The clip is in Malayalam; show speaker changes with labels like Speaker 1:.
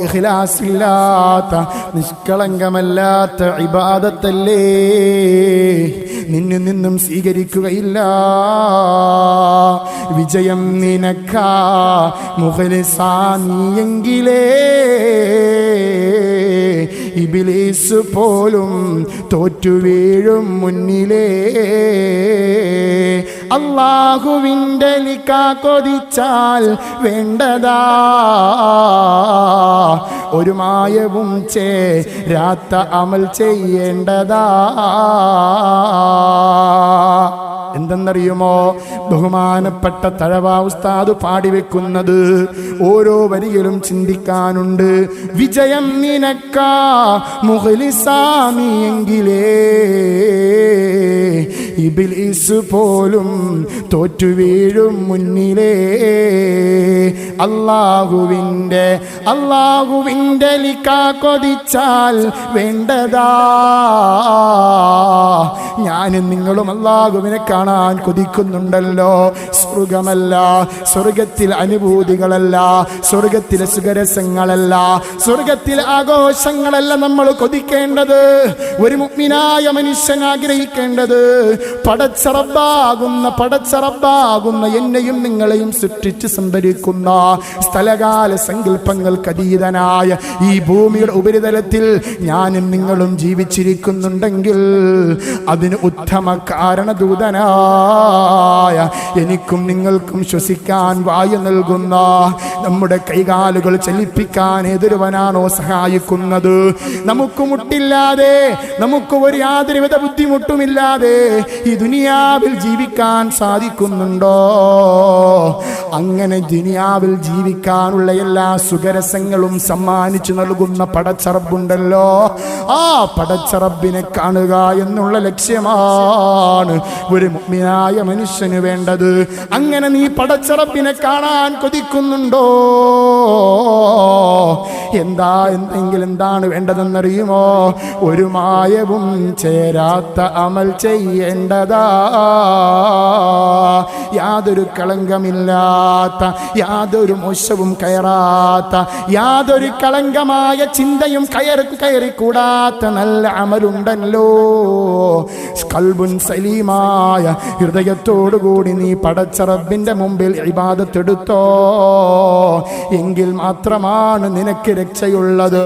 Speaker 1: ഇഖ്ലാസില്ലാത്ത നിഷ്കളങ്കമല്ലാത്ത ഇബാദത്തല്ലേ നിന്നും സ്വീകരിക്കുകയില്ല. വിജയം നിനക്കാ മുഖ്ലിസാ നീയെങ്കിലേ ഇബ്ലീസ് പോലും തോറ്റുവീഴും മുന്നിലേ. അല്ലാഹുവിൻ്റെ ലിഖാ കൊതിച്ചാൽ വേണ്ടതാ ഒരു മായവും ചേരാത്ത അമൽ ചെയ്യേണ്ടതാ. എന്തെന്നറിയുമോ? ബഹുമാനപ്പെട്ട തഴവ ഉസ്താദ് പാടിവെക്കുന്നത് ഓരോ വരിയിലും ചിന്തിക്കാനുണ്ട്. വിജയം നിനക്കാ മുഖ്ലിസാ നീയെങ്കിലേ ഇബ്ലീസ് പോലും തോറ്റുവീഴും മുന്നിലേ. അല്ലാഹുവിൻ്റെ ലിഖാ കൊതിച്ചാൽ വേണ്ടതാ. ഞാനും നിങ്ങളും അല്ലാഹുവിനെ കാണാൻ കൊതിക്കുന്നുണ്ടല്ലോ. സ്വർഗമല്ല, സ്വർഗത്തിലെ അനുഭൂതികളല്ല, സ്വർഗത്തിലെ സുഖരസങ്ങളല്ല, സ്വർഗത്തിലെ ആഘോഷങ്ങളല്ല നമ്മൾ കൊതിക്കേണ്ടത്. ഒരു മുഅ്മിനായ മനുഷ്യൻ ആഗ്രഹിക്കേണ്ടത് പടച്ചറബാകുന്ന എന്നെയും നിങ്ങളെയും സൃഷ്ടിച്ച് സംഭരിക്കുന്ന സ്ഥലകാല സങ്കല്പങ്ങൾക്കതീതനായ ഈ ഭൂമിയുടെ ഉപരിതലത്തിൽ ഞാനും നിങ്ങളും ജീവിച്ചിരിക്കുന്നുണ്ടെങ്കിൽ അതിന് ഉത്തമ കാരണദൂതനായ എനിക്കും നിങ്ങൾക്കും ശ്വസിക്കാൻ വായു നൽകുന്ന, നമ്മുടെ കൈകാലുകൾ ചലിപ്പിക്കാൻ ഏതൊരുവനാണോ സഹായിക്കുന്നത്, നമുക്ക് മുട്ടില്ലാതെ, നമുക്ക് ഒരു യാതൊരുവിധ ബുദ്ധിമുട്ടുമില്ലാതെ ഈ ദുനിയാവിൽ ജീവിക്കാൻ സാധിക്കുന്നുണ്ടോ? അങ്ങനെ ദുനിയാവിൽ ജീവിക്കാനുള്ള എല്ലാ സുഖരസങ്ങളും സമ്മാനിച്ചു നൽകുന്ന പടച്ചറബുണ്ടല്ലോ. ആ പടച്ചറബിനെ കാണുക എന്നുള്ള ലക്ഷ്യമാണ് ഒരു മുഅ്മിനായ മനുഷ്യന് വേണ്ടത്. അങ്ങനെ നീ പടച്ചറബിനെ കാണാൻ കൊതിക്കുന്നുണ്ടോ? എന്താണ് വേണ്ടതെന്നറിയുമോ? ഒരു മായവും ചേരാത്ത അമൽ ചെയ്യേണ്ടതാ. യാതൊരു കളങ്കമില്ലാത്ത, യാതൊരു മോശവും കയറാത്ത, യാതൊരു കളങ്കമായ ചിന്തയും കയറിക്കൂടാത്ത നല്ല അമലുണ്ടല്ലോ. ഖൽബുൻ സലീമായ ഹൃദയത്തോടുകൂടി നീ പടച്ച റബ്ബിന്റെ മുമ്പിൽ ഇബാദത്തെടുത്തോ, എങ്കിൽ മാത്രമാണ് നിനക്ക് രക്ഷയുള്ളത്.